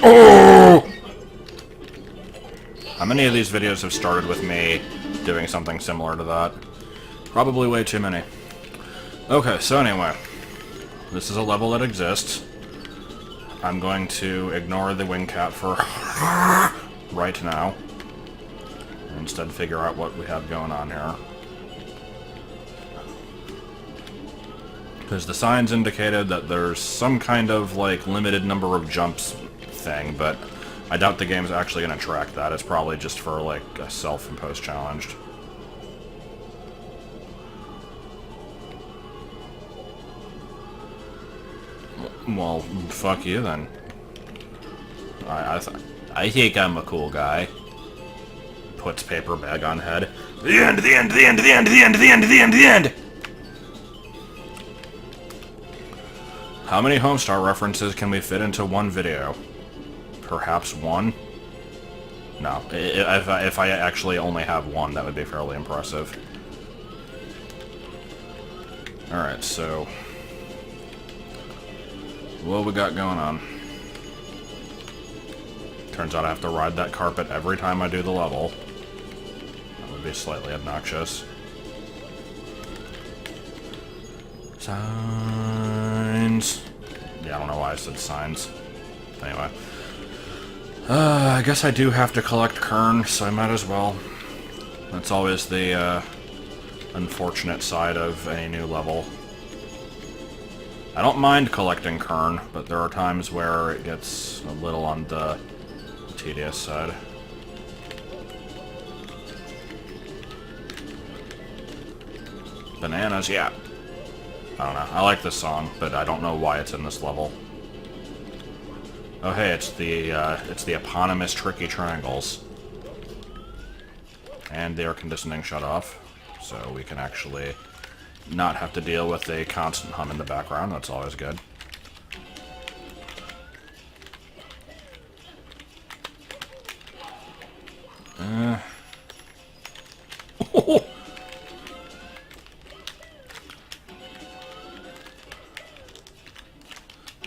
Oh! How many of these videos have started with me doing something similar to that? Probably way too many. Okay, so anyway. This is a level that exists. I'm going to ignore the wing cap for right now. And instead figure out what we have going on here. Because the signs indicated that there's some kind of, like, limited number of jumps thing, but I doubt the game's actually going to track that. It's probably just for, like, a self-imposed challenge. Well, fuck you then. I think I'm a cool guy. Puts paper bag on head. The end, the end, the end, the end, the end, the end, the end, the end! How many Homestar references can we fit into one video? Perhaps one? No. If I actually only have one, that would be fairly impressive. Alright, so... what we got going on? Turns out I have to ride that carpet every time I do the level. That would be slightly obnoxious. Signs. Yeah, I don't know why I said signs. Anyway. I guess I do have to collect Kern, so I might as well. That's always the unfortunate side of any new level. I don't mind collecting Kern, but there are times where it gets a little on the tedious side. Bananas, yeah. I don't know. I like this song, but I don't know why it's in this level. Oh hey, it's the eponymous Tricky Triangles. And the air conditioning shut off, so we can actually not have to deal with a constant hum in the background. That's always good.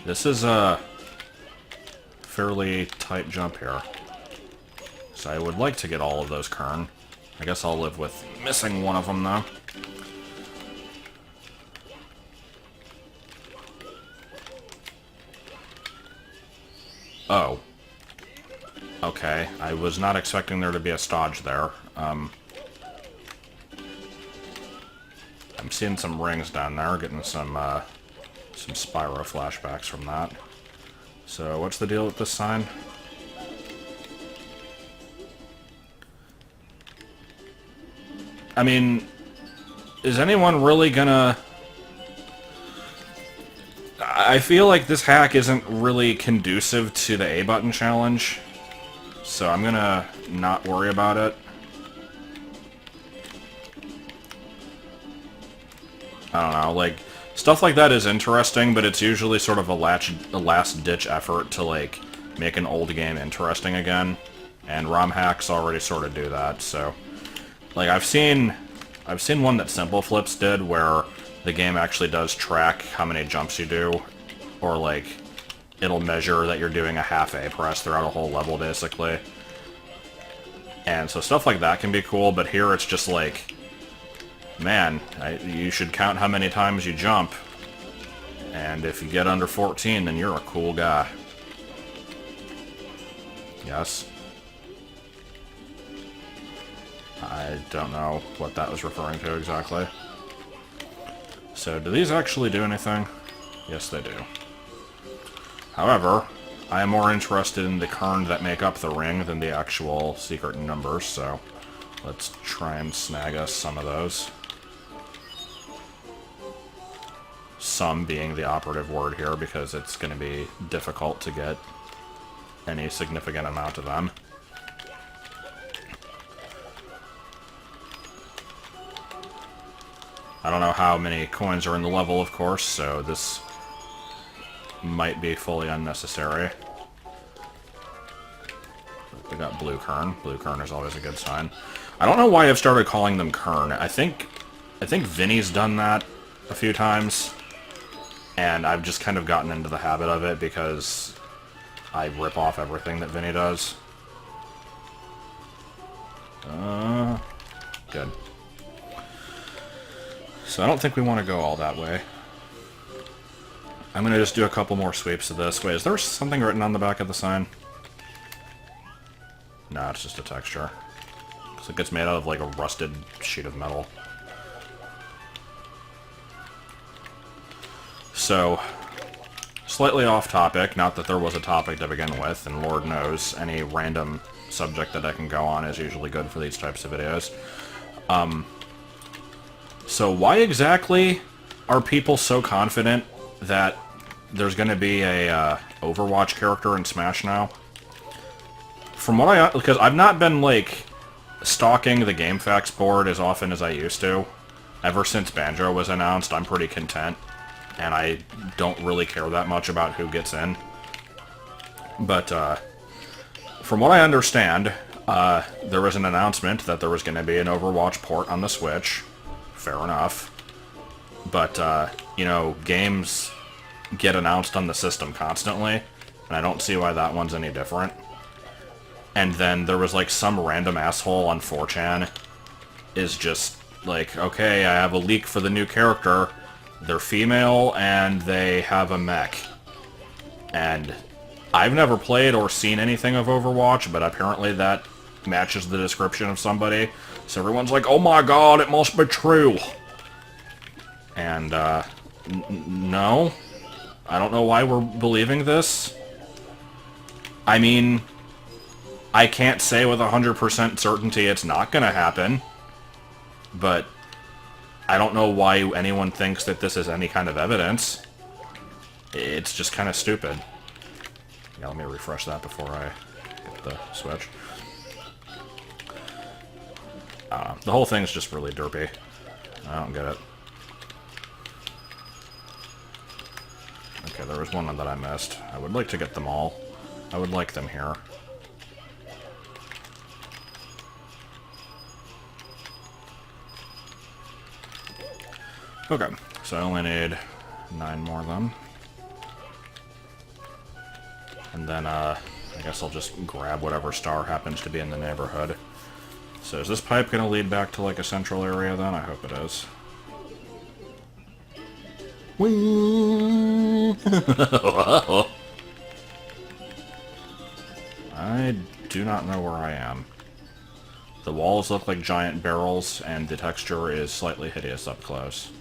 This is a fairly tight jump here. So I would like to get all of those Kern. I guess I'll live with missing one of them, though. Oh. Okay, I was not expecting there to be a stodge there. I'm seeing some rings down there, getting some Spyro flashbacks from that. So, what's the deal with this sign? I mean, is anyone really gonna... I feel like this hack isn't really conducive to the A button challenge, so I'm gonna not worry about it. I don't know, like, stuff like that is interesting, but it's usually sort of a last-ditch effort to, like, make an old game interesting again, and ROM hacks already sort of do that, so... Like, I've seen one that Simple Flips did, where the game actually does track how many jumps you do, or, like, it'll measure that you're doing a half A press throughout a whole level, basically. And so stuff like that can be cool, but here it's just like... Man, you should count how many times you jump. And if you get under 14, then you're a cool guy. Yes? I don't know what that was referring to exactly. So, do these actually do anything? Yes, they do. However, I am more interested in the Kern that make up the ring than the actual secret numbers, so let's try and snag us some of those. Some being the operative word here, because it's going to be difficult to get any significant amount of them. I don't know how many coins are in the level, of course, so this might be fully unnecessary. We got blue Kern. Blue Kern is always a good sign. I don't know why I've started calling them Kern. I think Vinny's done that a few times, and I've just kind of gotten into the habit of it because I rip off everything that Vinny does. Good. So I don't think we want to go all that way. I'm going to just do a couple more sweeps of this. Wait, is there something written on the back of the sign? No, it's just a texture. Because it gets made out of, like, a rusted sheet of metal. So, slightly off topic, not that there was a topic to begin with, and Lord knows, any random subject that I can go on is usually good for these types of videos. So why exactly are people so confident that there's going to be a Overwatch character in Smash now? From what because I've not been, like, stalking the GameFAQs board as often as I used to. Ever since Banjo was announced, I'm pretty content, and I don't really care that much about who gets in. But, from what I understand, there was an announcement that there was going to be an Overwatch port on the Switch. Fair enough. But, you know, games get announced on the system constantly, and I don't see why that one's any different. And then there was, like, some random asshole on 4chan is just like, okay, I have a leak for the new character. They're female, and they have a mech. And I've never played or seen anything of Overwatch, but apparently that matches the description of somebody. So everyone's like, oh my god, it must be true. And, no. I don't know why we're believing this. I mean, I can't say with 100% certainty it's not gonna happen. But I don't know why anyone thinks that this is any kind of evidence. It's just kind of stupid. Yeah, let me refresh that before I get the Switch. The whole thing's just really derpy. I don't get it. Okay, there was one that I missed. I would like to get them all. I would like them here. Okay, so I only need 9 more then. And then, I guess I'll just grab whatever star happens to be in the neighborhood. So is this pipe gonna lead back to, like, a central area then? I hope it is. Whee! I do not know where I am. The walls look like giant barrels, and the texture is slightly hideous up close.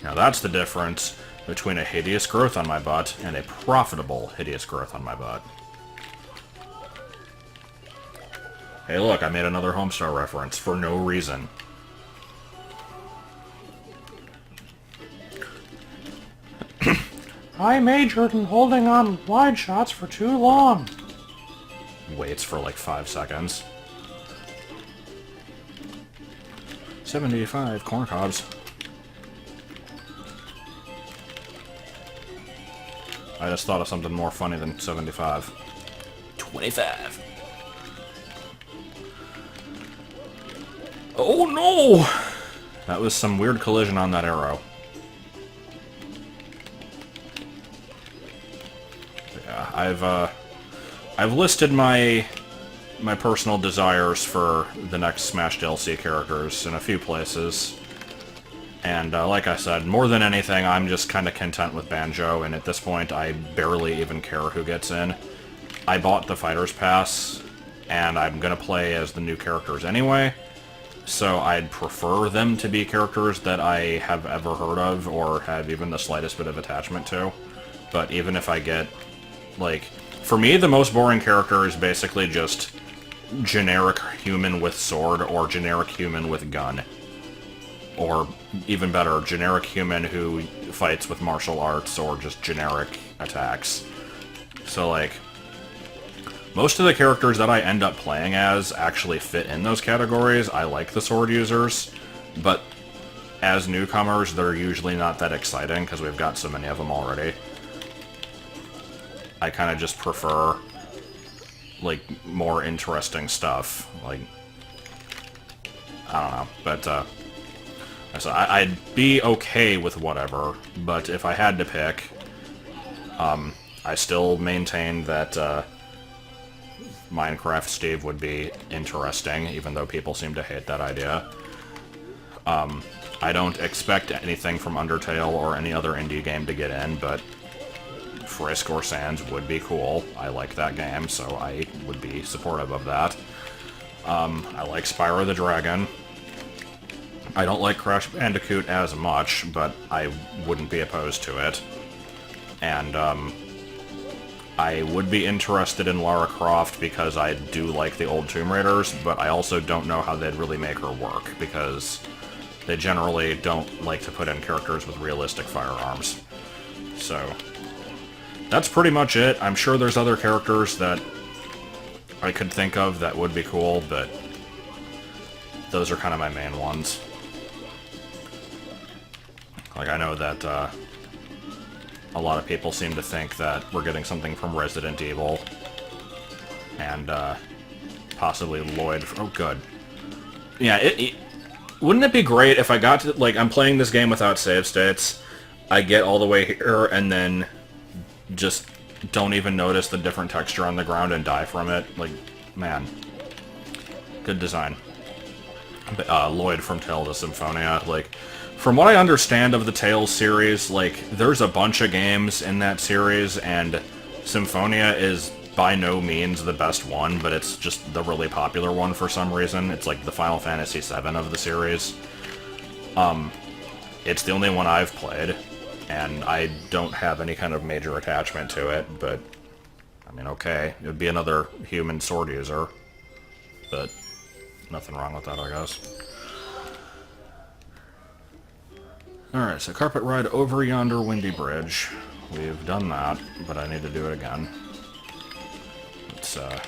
Now that's the difference between a hideous growth on my butt and a profitable hideous growth on my butt. Hey look, I made another Homestar reference for no reason. I majored in holding on wide shots for too long. Waits for like 5 seconds. 75 corn cobs. I just thought of something more funny than 75. 25. Oh no! That was some weird collision on that arrow. Yeah, I've listed my personal desires for the next Smash DLC characters in a few places. And like I said, more than anything, I'm just kind of content with Banjo, and at this point, I barely even care who gets in. I bought the Fighter's Pass, and I'm going to play as the new characters anyway, so I'd prefer them to be characters that I have ever heard of, or have even the slightest bit of attachment to. But even if I get, like, for me, the most boring character is basically just generic human with sword, or generic human with gun. Or, even better, generic human who fights with martial arts, or just generic attacks. So, like, most of the characters that I end up playing as actually fit in those categories. I like the sword users, but as newcomers, they're usually not that exciting, because we've got so many of them already. I kind of just prefer, like, more interesting stuff. Like, I don't know, but, so I'd be okay with whatever, but if I had to pick, I still maintain that Minecraft Steve would be interesting, even though people seem to hate that idea. I don't expect anything from Undertale or any other indie game to get in, but Frisk or Sans would be cool. I like that game, so I would be supportive of that. I like Spyro the Dragon. I don't like Crash Bandicoot as much, but I wouldn't be opposed to it. And, I would be interested in Lara Croft because I do like the old Tomb Raiders, but I also don't know how they'd really make her work, because they generally don't like to put in characters with realistic firearms. So, that's pretty much it. I'm sure there's other characters that I could think of that would be cool, but those are kind of my main ones. Like, I know that, a lot of people seem to think that we're getting something from Resident Evil, and, possibly Lloyd. Oh, good. Yeah, wouldn't it be great if I got to, like, I'm playing this game without save states, I get all the way here, and then just don't even notice the different texture on the ground and die from it? Like, man. Good design. Lloyd from Tales of Symphonia, like, from what I understand of the Tales series, like, there's a bunch of games in that series, and Symphonia is by no means the best one, but it's just the really popular one for some reason. It's like the Final Fantasy VII of the series. It's the only one I've played, and I don't have any kind of major attachment to it, but, I mean, okay, it would be another human sword user, but nothing wrong with that, I guess. Alright, so carpet ride over yonder windy bridge. We've done that, but I need to do it again. It's, I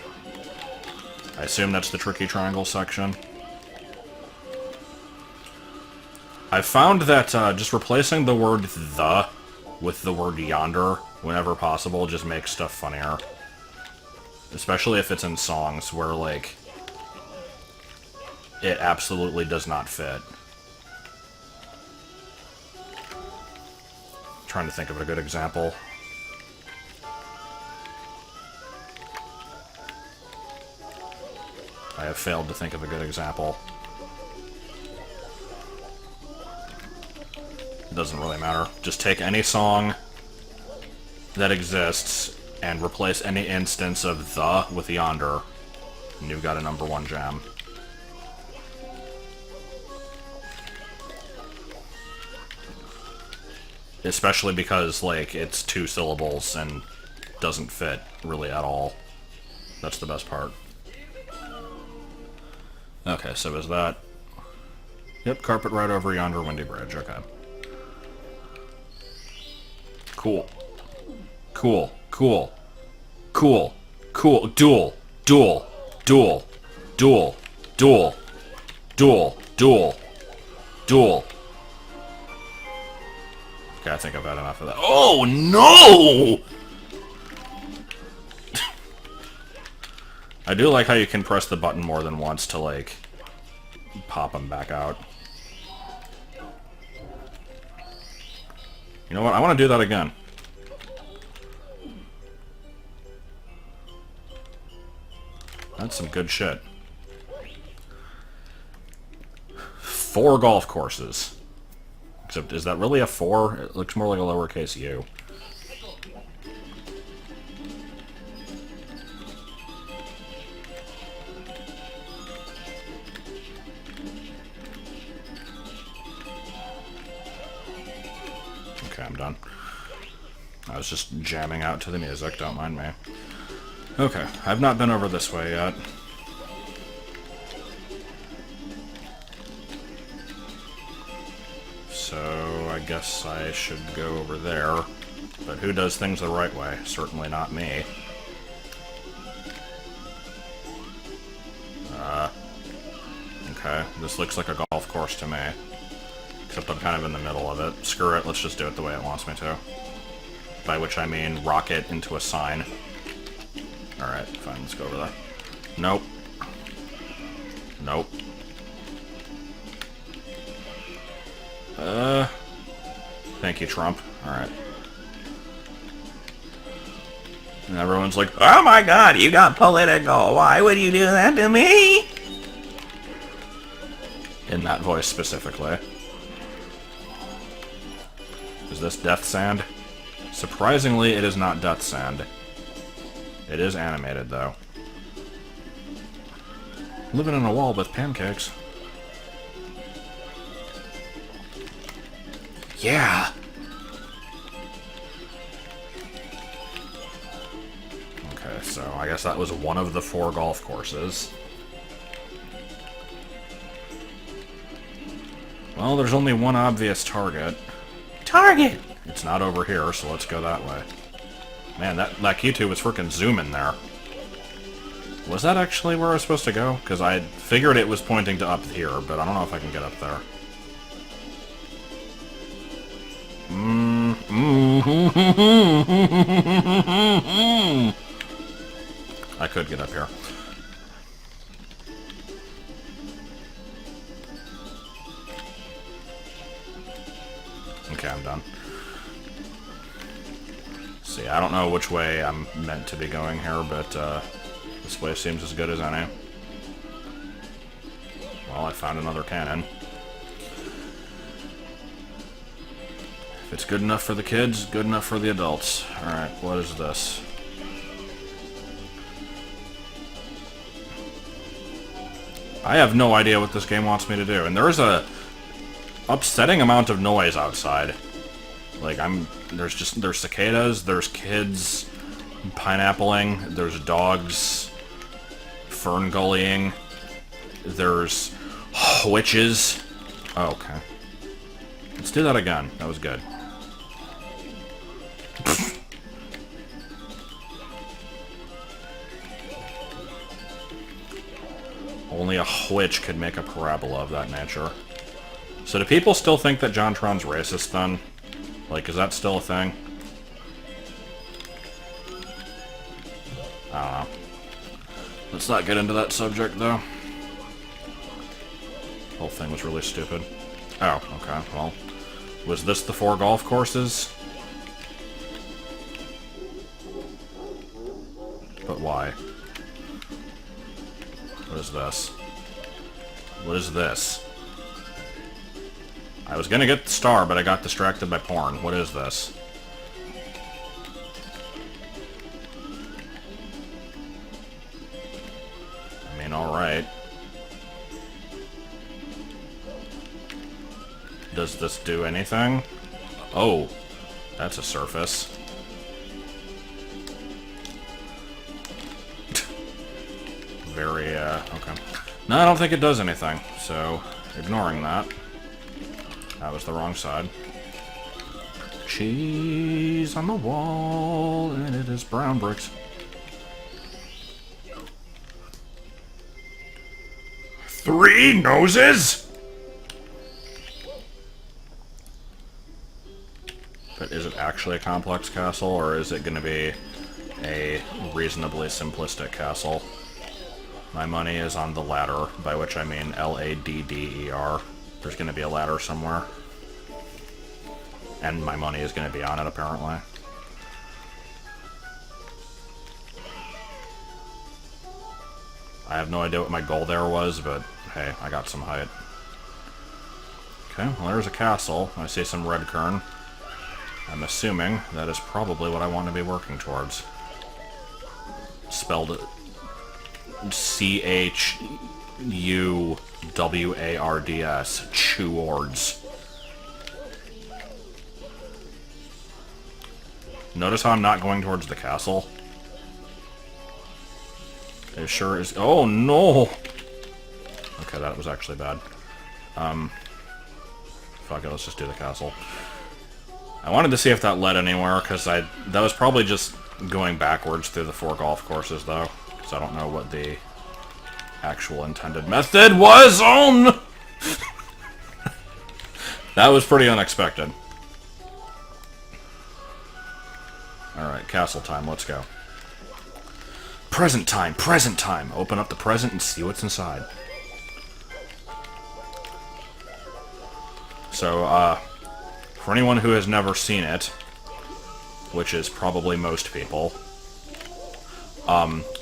assume that's the tricky triangle section. I've found that, just replacing the word the with the word yonder, whenever possible, just makes stuff funnier. Especially if it's in songs where, like, it absolutely does not fit. Trying to think of a good example. I have failed to think of a good example. It doesn't really matter. Just take any song that exists and replace any instance of the with yonder, and you've got a #1 jam. Especially because, like, it's 2 syllables and doesn't fit really at all. That's the best part. Okay, so is that... Yep, carpet ride over yonder windy bridge, okay. Cool. Cool. Cool. Cool. Cool. Duel. Duel. Duel. Duel. Duel. Duel. Duel. Duel. Okay, I think I've had enough of that. Oh, no! I do like how you can press the button more than once to, like, pop them back out. You know what? I want to do that again. That's some good shit. 4 golf courses. Except, is that really a 4? It looks more like a lowercase u. Okay, I'm done. I was just jamming out to the music, don't mind me. Okay, I've not been over this way yet. So, I guess I should go over there. But who does things the right way? Certainly not me. Okay, this looks like a golf course to me. Except I'm kind of in the middle of it. Screw it, let's just do it the way it wants me to. By which I mean rock it into a sign. Alright, fine, let's go over there. Nope. Nope. Thank you, Trump. Alright. And everyone's like, oh my god, you got political. Why would you do that to me? In that voice specifically. Is this death sand? Surprisingly, it is not death sand. It is animated, though. Living in a wall with pancakes. Yeah! Okay, so I guess that was one of the 4 golf courses. Well, there's only one obvious target. Target! It's not over here, so let's go that way. Man, that Q2 was freaking zooming there. Was that actually where I was supposed to go? Because I figured it was pointing to up here, but I don't know if I can get up there. I could get up here. Okay, I'm done. See, I don't know which way I'm meant to be going here, but this way seems as good as any. Well, I found another cannon. If it's good enough for the kids, good enough for the adults. Alright, what is this? I have no idea what this game wants me to do, and there is a upsetting amount of noise outside. Like, there's cicadas, there's kids pineappling, there's dogs fern gullying, there's witches. Oh, okay. Let's do that again. That was good. Only a witch could make a parabola of that nature. So do people still think that JonTron's racist, then? Like, is that still a thing? I don't know. Let's not get into that subject, though. The whole thing was really stupid. Oh, okay, well. Was this the 4 golf courses? But why? What is this? What is this? I was gonna get the star, but I got distracted by porn. What is this? I mean, alright. Does this do anything? Oh, that's a surface. Very, okay. No, I don't think it does anything, so ignoring that. That was the wrong side. Cheese on the wall, and it is brown bricks. Three noses? But is it actually a complex castle, or is it going to be a reasonably simplistic castle? My money is on the ladder, by which I mean L-A-D-D-E-R. There's going to be a ladder somewhere. And my money is going to be on it, apparently. I have no idea what my goal there was, but hey, I got some height. Okay, well there's a castle. I see some red kern. I'm assuming that is probably what I want to be working towards. Spelled C-H-U-W-A-R-D-S. Chewards. Notice how I'm not going towards the castle? It sure is. Oh no! Okay, that was actually bad. Fuck it, let's just do the castle. I wanted to see if that led anywhere, because that was probably just going backwards through the 4 golf courses, though. Because I don't know what the actual intended method was on! That was pretty unexpected. Alright, castle time, let's go. Present time, present time! Open up the present and see what's inside. So, for anyone who has never seen it, which is probably most people,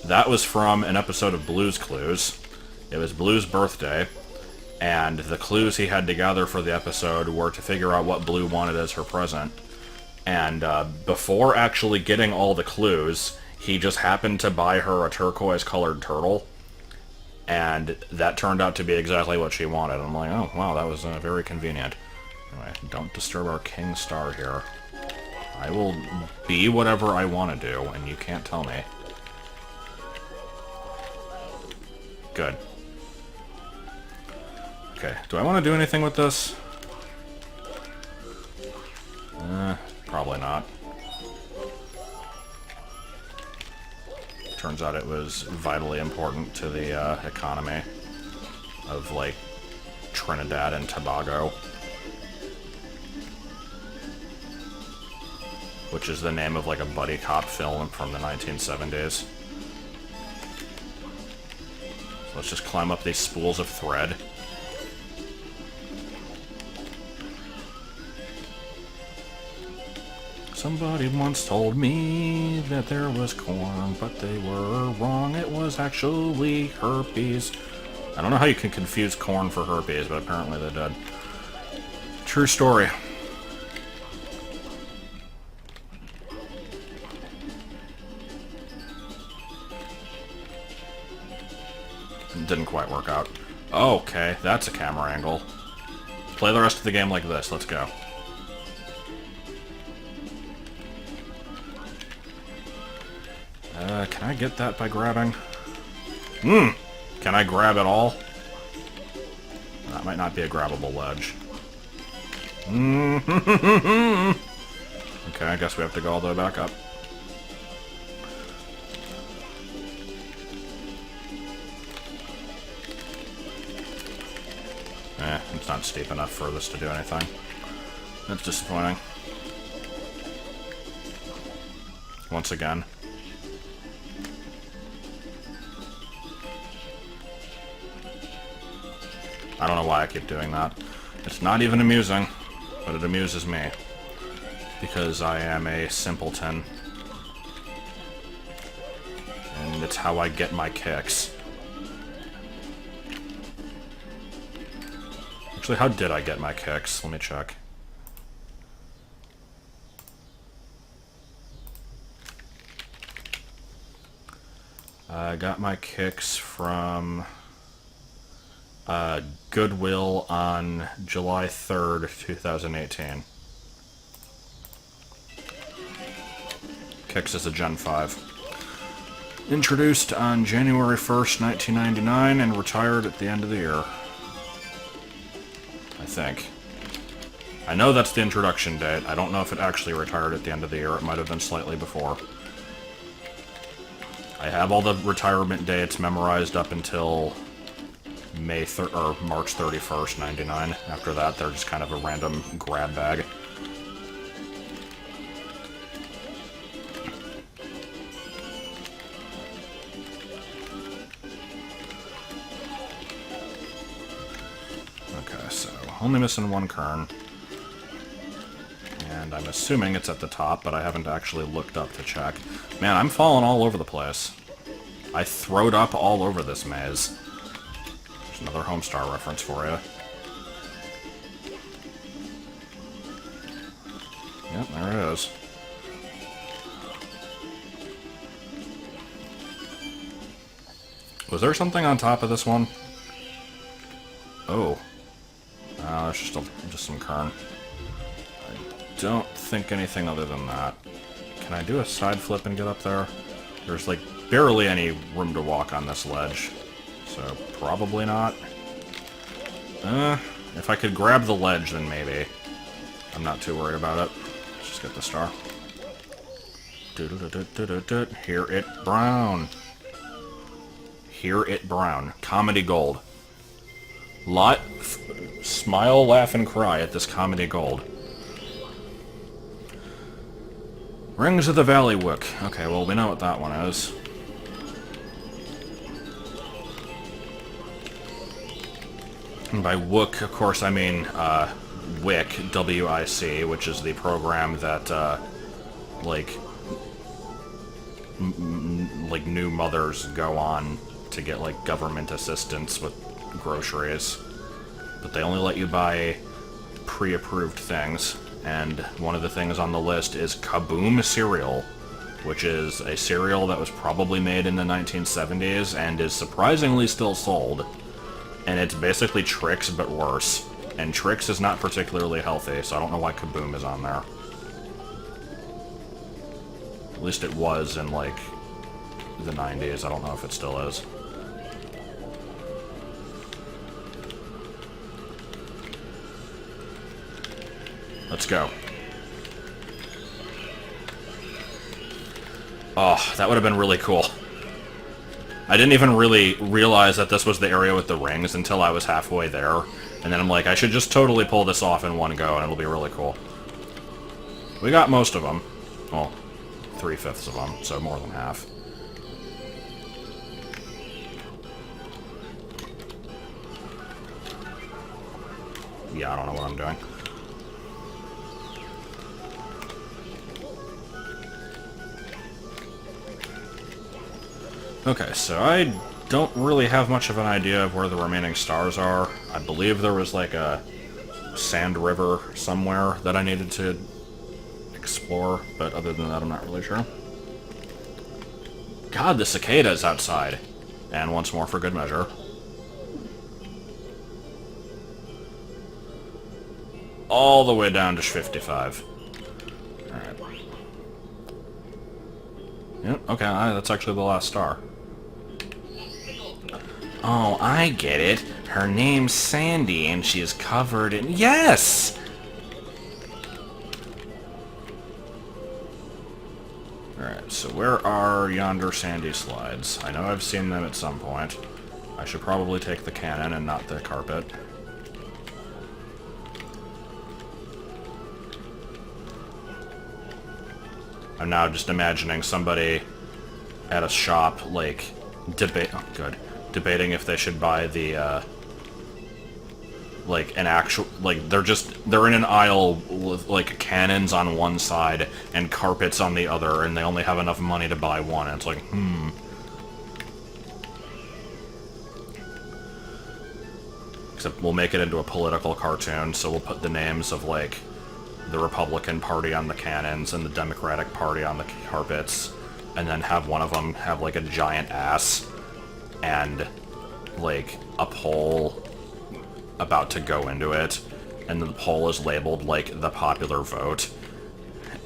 That was from an episode of Blue's Clues. It was Blue's birthday, and the clues he had to gather for the episode were to figure out what Blue wanted as her present. And before actually getting all the clues, he just happened to buy her a turquoise-colored turtle, and that turned out to be exactly what she wanted. I'm like, oh, wow, that was very convenient. Anyway, don't disturb our king star here. I will be whatever I want to do, and you can't tell me. Good. Okay, do I want to do anything with this? Probably not. Turns out it was vitally important to the economy of, like, Trinidad and Tobago. Which is the name of, like, a buddy cop film from the 1970s. So let's just climb up these spools of thread. Somebody once told me that there was corn, but they were wrong. It was actually herpes. I don't know how you can confuse corn for herpes, but apparently they did. True story. Didn't quite work out. Okay, that's a camera angle. Play the rest of the game like this. Let's go. Can I get that by grabbing? Can I grab it all? That might not be a grabbable ledge. Okay, I guess we have to go all the way back up. It's not steep enough for this to do anything. That's disappointing. Once again. I don't know why I keep doing that. It's not even amusing, but it amuses me. Because I am a simpleton. And it's how I get my kicks. Actually, how did I get my kicks? Let me check. I got my kicks from Goodwill on July 3rd, 2018. Kicks is a Gen 5. Introduced on January 1st, 1999, and retired at the end of the year. I think. I know that's the introduction date. I don't know if it actually retired at the end of the year. It might have been slightly before. I have all the retirement dates memorized up until March 31st, 99. After that, they're just kind of a random grab bag. Okay, so only missing one kern. And I'm assuming it's at the top, but I haven't actually looked up to check. Man, I'm falling all over the place. I throwed up all over this maze. There's another Homestar reference for you. Yep, there it is. Was there something on top of this one? Oh. There's just some kern. I don't think anything other than that. Can I do a side flip and get up there? There's, like, barely any room to walk on this ledge. So, probably not. If I could grab the ledge, then maybe. I'm not too worried about it. Let's just get the star. Hear it brown. Hear it brown. Comedy gold. Smile, laugh, and cry at this comedy gold. Rings of the Valley Wook. Okay, well, we know what that one is. And by Wook, of course, I mean WIC, W-I-C, which is the program that, like, new mothers go on to get, like, government assistance with groceries. But they only let you buy pre-approved things, and one of the things on the list is Kaboom cereal, which is a cereal that was probably made in the 1970s and is surprisingly still sold. And it's basically Trix, but worse. And Trix is not particularly healthy, so I don't know why Kaboom is on there. At least it was in, like, the 90s. I don't know if it still is. Let's go. Oh, that would have been really cool. I didn't even really realize that this was the area with the rings until I was halfway there. And then I'm like, I should just totally pull this off in one go, and it'll be really cool. We got most of them. Well, 3/5 of them, so more than half. Yeah, I don't know what I'm doing. Okay, so I don't really have much of an idea of where the remaining stars are. I believe there was like a sand river somewhere that I needed to explore, but other than that I'm not really sure. God, the cicada is outside. And once more for good measure. All the way down to 55. Alright. Yep, okay, that's actually the last star. Oh, I get it. Her name's Sandy, and she is covered in... Yes! Alright, so where are yonder sandy slides? I know I've seen them at some point. I should probably take the cannon and not the carpet. I'm now just imagining somebody at a shop, like, debating if they should buy the, like, an actual, like, they're in an aisle with, like, cannons on one side and carpets on the other, and they only have enough money to buy one, and it's like, Except we'll make it into a political cartoon, so we'll put the names of, like, the Republican Party on the cannons and the Democratic Party on the carpets, and then have one of them have, like, a giant ass and, like, a pole about to go into it, and the pole is labeled, like, the popular vote,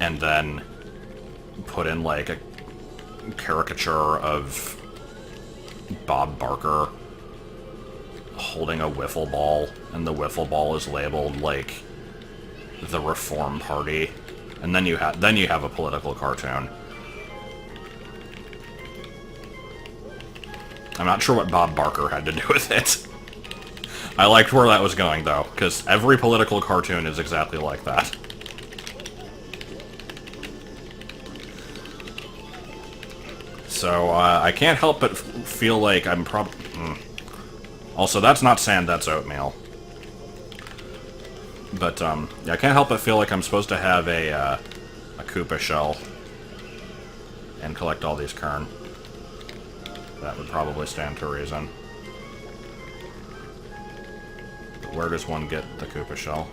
and then put in, like, a caricature of Bob Barker holding a wiffle ball, and the wiffle ball is labeled, like, the Reform Party, and then you have a political cartoon. I'm not sure what Bob Barker had to do with it. I liked where that was going, though, because every political cartoon is exactly like that. So, I can't help but feel like I'm Also, that's not sand, that's oatmeal. But, yeah, I can't help but feel like I'm supposed to have a Koopa shell and collect all these kern. That would probably stand to reason. But where does one get the Koopa shell?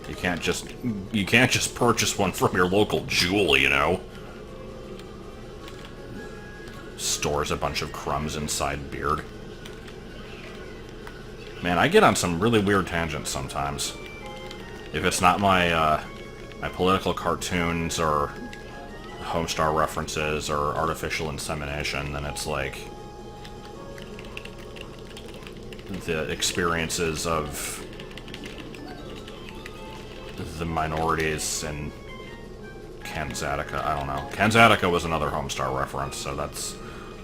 You can't just purchase one from your local Jewel, you know? Stores a bunch of crumbs inside beard. Man, I get on some really weird tangents sometimes. If it's not my, my political cartoons or Homestar references or artificial insemination, then it's like the experiences of the minorities in Kanzatica. I don't know. Kanzatica was another Homestar reference, so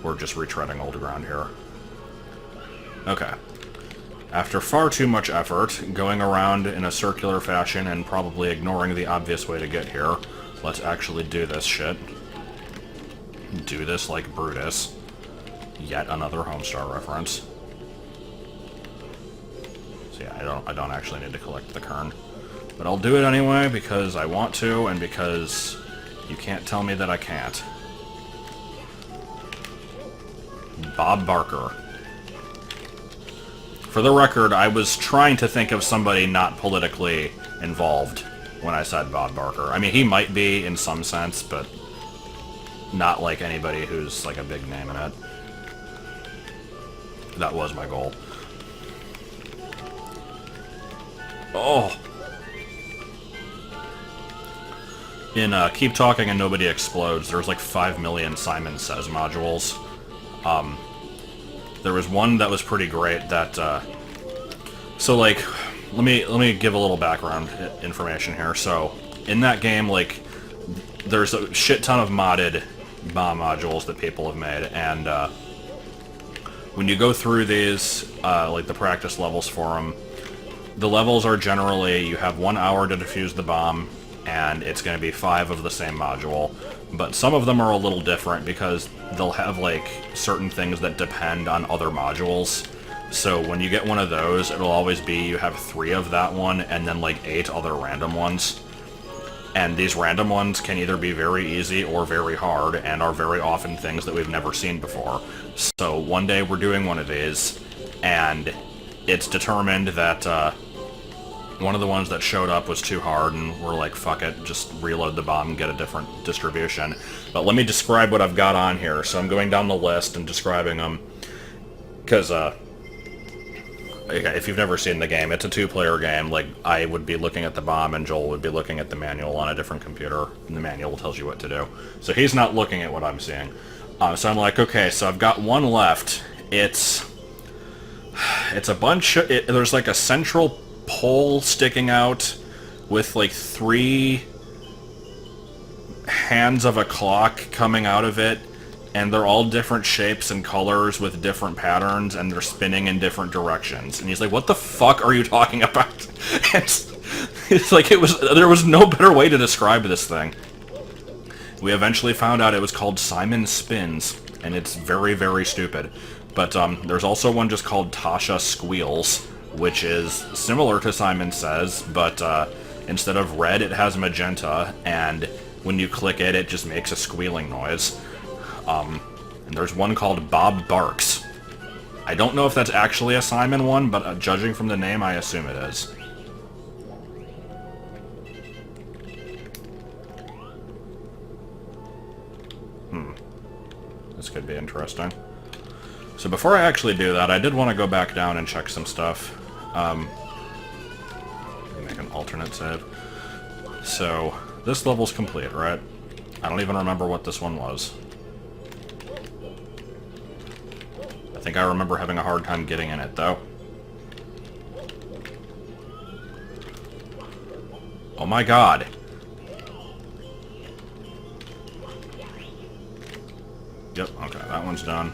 we're just retreading old ground here. Okay. After far too much effort, going around in a circular fashion and probably ignoring the obvious way to get here, let's actually do this shit. Do this like Brutus. Yet another Homestar reference. So yeah, I don't actually need to collect the kern. But I'll do it anyway because I want to and because you can't tell me that I can't. Bob Barker. For the record, I was trying to think of somebody not politically involved when I said Bob Barker. I mean, he might be in some sense, but not like anybody who's like a big name in it. That was my goal. Oh! In Keep Talking and Nobody Explodes, there's like 5 million Simon Says modules. There was one that was pretty great that, so like, let me give a little background information here. So, in that game, like, there's a shit ton of modded bomb modules that people have made, and, when you go through these, like the practice levels for them, the levels are generally, you have 1 hour to defuse the bomb, and it's going to be 5 of the same module. But some of them are a little different because they'll have, like, certain things that depend on other modules. So when you get one of those, it'll always be you have 3 of that one, and then, like, 8 other random ones. And these random ones can either be very easy or very hard, and are very often things that we've never seen before. So one day we're doing one of these, and it's determined that, one of the ones that showed up was too hard, and we're like, fuck it, just reload the bomb and get a different distribution. But let me describe what I've got on here. So I'm going down the list and describing them, because, if you've never seen the game, it's a 2-player game. Like, I would be looking at the bomb, and Joel would be looking at the manual on a different computer, and the manual tells you what to do. So he's not looking at what I'm seeing. So I'm like, okay, so I've got one left. It's a bunch of... there's like a central pole sticking out with like 3 hands of a clock coming out of it, and they're all different shapes and colors with different patterns, and they're spinning in different directions. And he's like, what the fuck are you talking about? It's like, there was no better way to describe this thing. We eventually found out it was called Simon Spins, and it's very, very stupid. But there's also one just called Tasha Squeals, which is similar to Simon Says, but instead of red, it has magenta, and when you click it, it just makes a squealing noise. And there's one called Bob Barks. I don't know if that's actually a Simon one, but judging from the name, I assume it is. This could be interesting. So before I actually do that, I did want to go back down and check some stuff. Make an alternate save. So, this level's complete, right? I don't even remember what this one was. I think I remember having a hard time getting in it, though. Oh my god! Yep, okay, that one's done.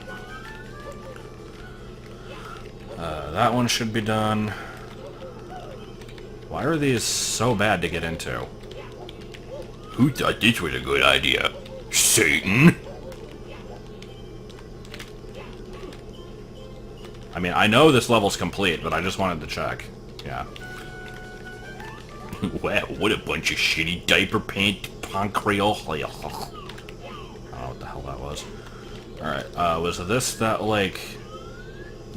That one should be done. Why are these so bad to get into? Who thought this was a good idea? Satan? I mean, I know this level's complete, but I just wanted to check. Yeah. Wow, what a bunch of shitty diaper paint Creole. I don't know what the hell that was. Alright, was this that, like,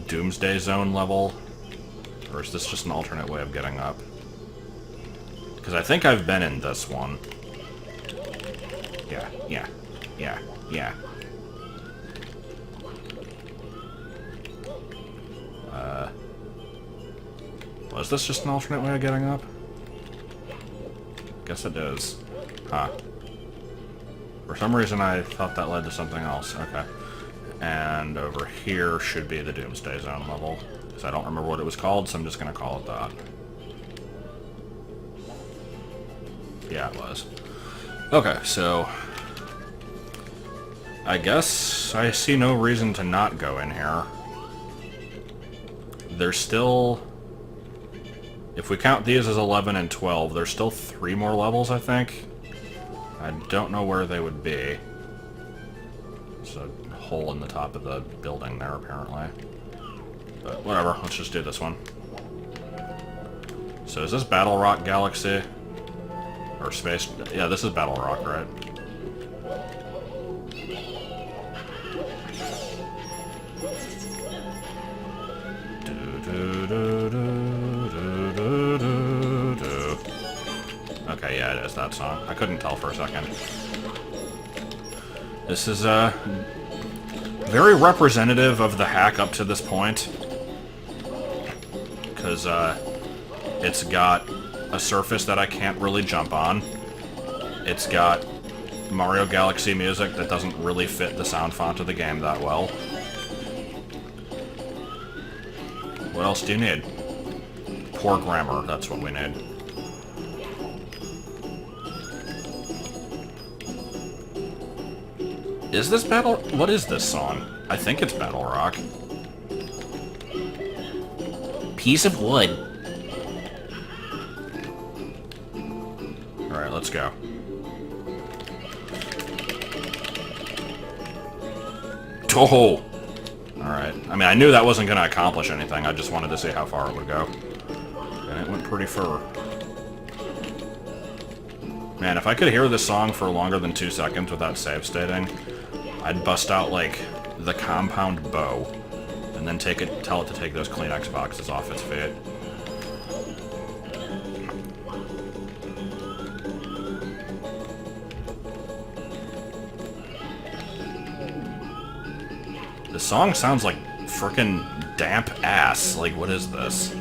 Doomsday Zone level? Or is this just an alternate way of getting up? Because I think I've been in this one. Yeah. Was this just an alternate way of getting up? Guess it is. Huh. For some reason I thought that led to something else. Okay. And over here should be the Doomsday Zone level. Because I don't remember what it was called, so I'm just going to call it that. Yeah, it was. Okay, so... I guess I see no reason to not go in here. There's still... If we count these as 11 and 12, there's still 3 more levels, I think. I don't know where they would be. There's a hole in the top of the building there, apparently. But whatever, let's just do this one. So is this Battle Rock Galaxy? Or Space... Yeah, this is Battle Rock, right? that song. I couldn't tell for a second. This is, very representative of the hack up to this point. Because, it's got a surface that I can't really jump on. It's got Mario Galaxy music that doesn't really fit the sound font of the game that well. What else do you need? Poor grammar, that's what we need. Is this Battle... What is this song? I think it's Battle Rock. Piece of wood. Alright, let's go. Oh! Alright. I mean, I knew that wasn't going to accomplish anything. I just wanted to see how far it would go. And it went pretty far. Man, if I could hear this song for longer than 2 seconds without save stating, I'd bust out, like, the compound bow, and then tell it to take those Kleenex boxes off its feet. The song sounds like frickin' damp ass. Like, what is this?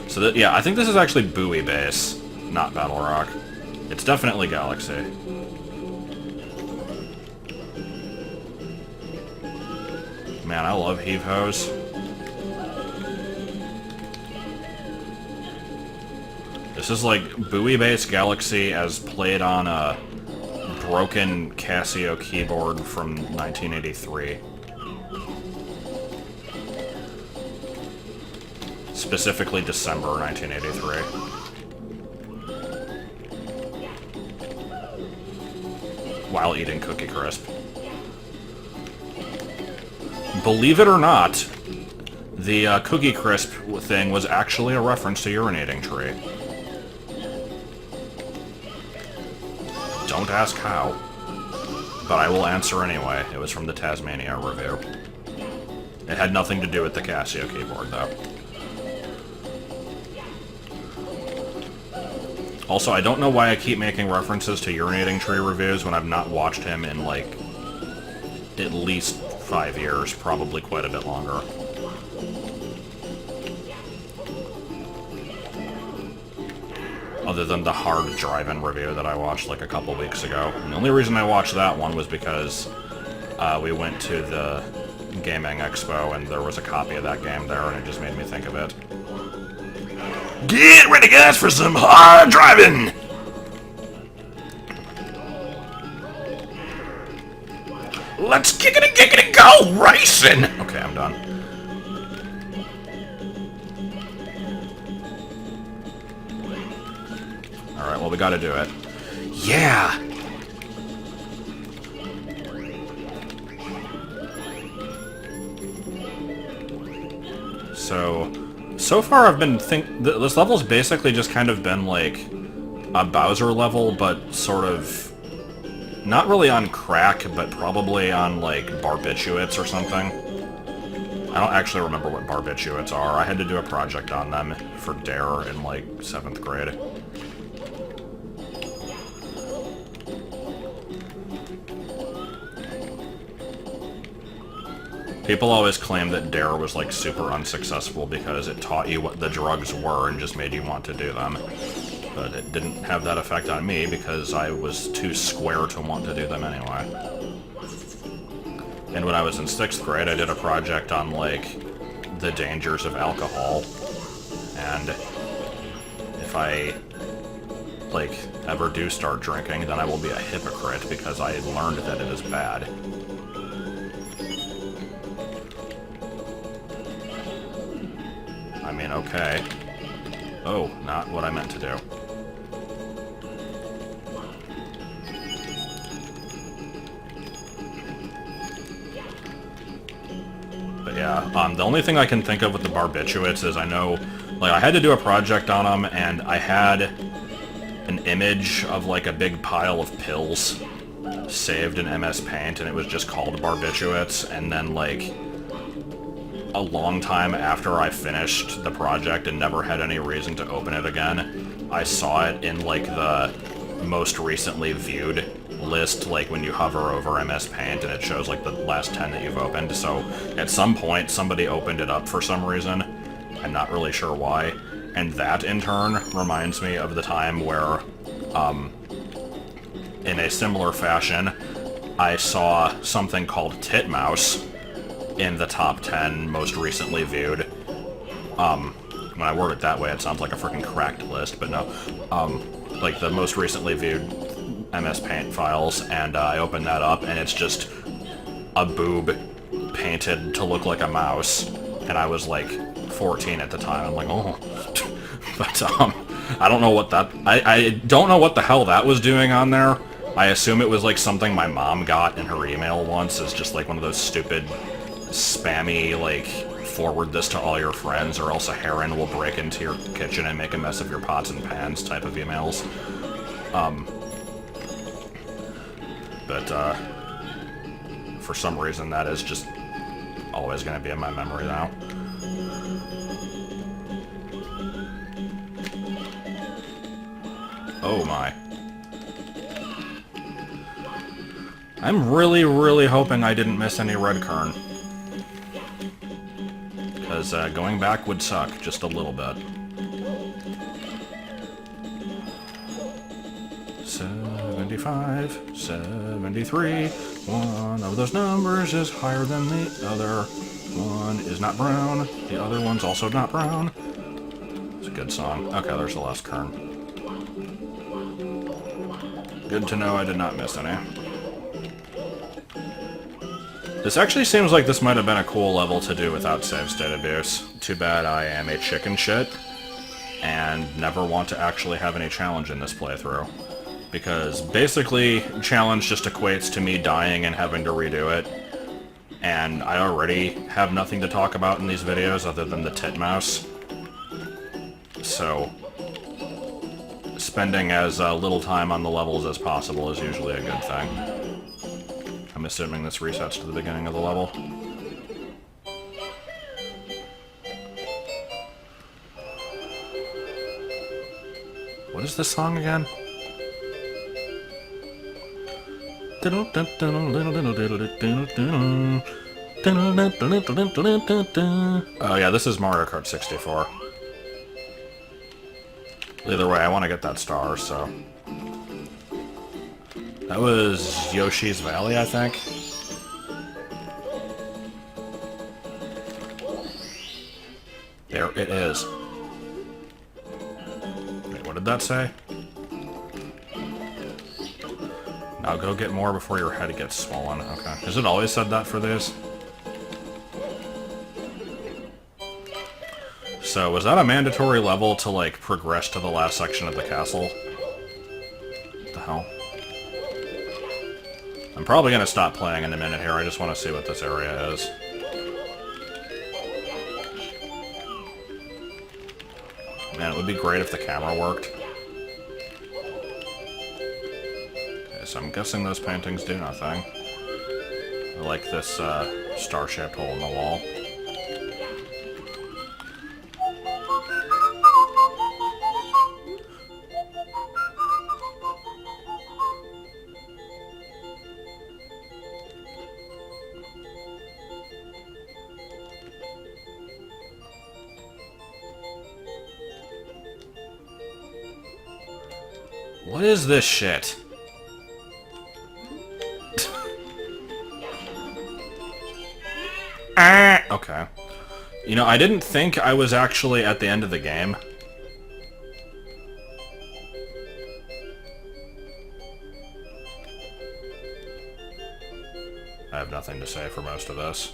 So that, yeah, I think this is actually Bowie bass, not Battle Rock. It's definitely Galaxy. Man, I love heave hose. This is like Bowie bass Galaxy as played on a broken Casio keyboard from 1983. Specifically December 1983. While eating Cookie Crisp. Believe it or not, the Cookie Crisp thing was actually a reference to Urinating Tree. Don't ask how, but I will answer anyway. It was from the Tasmania review. It had nothing to do with the Casio keyboard, though. Also, I don't know why I keep making references to Urinating Tree reviews when I've not watched him in, like, at least 5 years, probably quite a bit longer. Other than the hard drive-in review that I watched like a couple weeks ago. And the only reason I watched that one was because we went to the gaming expo and there was a copy of that game there and it just made me think of it. Get ready, guys, for some hard driving! Let's kick it and kick it and go racing! Okay, I'm done. Alright, well, we gotta do it. Yeah! So far I've been this level's basically just kind of been like a Bowser level, but sort of not really on crack, but probably on like barbiturates or something. I don't actually remember what barbiturates are. I had to do a project on them for DARE in like 7th grade. People always claim that DARE was, like, super unsuccessful because it taught you what the drugs were and just made you want to do them. But it didn't have that effect on me because I was too square to want to do them anyway. And when I was in 6th grade, I did a project on, like, the dangers of alcohol. And if I, like, ever do start drinking, then I will be a hypocrite because I learned that it is bad. I mean, okay. Oh, not what I meant to do. But yeah, the only thing I can think of with the barbiturates is I know, like, I had to do a project on them, and I had an image of, like, a big pile of pills saved in MS Paint and it was just called Barbiturates, and then, like, a long time after I finished the project and never had any reason to open it again, I saw it in, like, the most recently viewed list, like, when you hover over MS Paint and it shows, like, the last 10 that you've opened. So, at some point, somebody opened it up for some reason. I'm not really sure why. And that, in turn, reminds me of the time where, in a similar fashion, I saw something called Titmouse in the top 10 most recently viewed. When I word it that way, it sounds like a freaking cracked list, but no. Like, the most recently viewed MS Paint files, and I opened that up, and it's just a boob painted to look like a mouse, and I was, like, 14 at the time. I'm like, oh. But, I don't know what that... I don't know what the hell that was doing on there. I assume it was, like, something my mom got in her email once. It's just, like, one of those stupid, spammy, like, forward this to all your friends, or else a heron will break into your kitchen and make a mess of your pots and pans type of emails. But, for some reason, that is just always going to be in my memory now. Oh my. I'm really, really hoping I didn't miss any red kern. Because going back would suck just a little bit. 75, 73, one of those numbers is higher than the other. One is not brown, the other one's also not brown. It's a good song. Okay, there's the last kern. Good to know I did not miss any. This actually seems like this might have been a cool level to do without save state abuse. Too bad I am a chicken shit, and never want to actually have any challenge in this playthrough. Because basically, challenge just equates to me dying and having to redo it. And I already have nothing to talk about in these videos other than the titmouse. So, spending as little time on the levels as possible is usually a good thing. I'm assuming this resets to the beginning of the level. What is this song again? Oh yeah, this is Mario Kart 64. Either way, I want to get that star, so... That was Yoshi's Valley, I think. There it is. Wait, what did that say? Now go get more before your head gets swollen. Okay. Has it always said that for this? So, was that a mandatory level to, like, progress to the last section of the castle? What the hell? I'm probably gonna stop playing in a minute here, I just want to see what this area is. Man, it would be great if the camera worked. Okay, so I'm guessing those paintings do nothing. I like this, star-shaped hole in the wall. What is this shit? Ah! Okay. You know, I didn't think I was actually at the end of the game. I have nothing to say for most of this.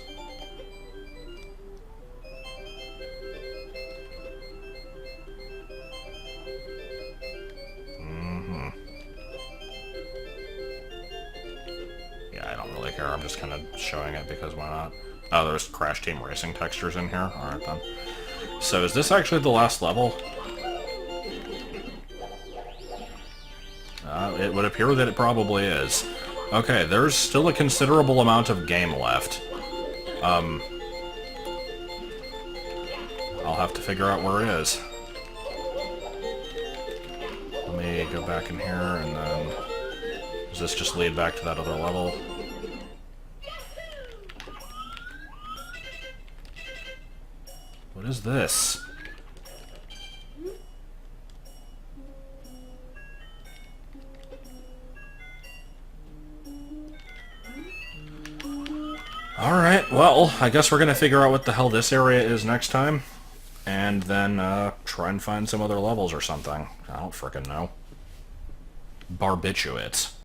I'm just kind of showing it because why not? Oh, there's Crash Team Racing textures in here. Alright then. So is this actually the last level? It would appear that it probably is. Okay, there's still a considerable amount of game left. I'll have to figure out where it is. Let me go back in here, and then... Does this just lead back to that other level? What is this? Alright, well, I guess we're gonna figure out what the hell this area is next time. And then, try and find some other levels or something. I don't frickin' know. Barbiturates.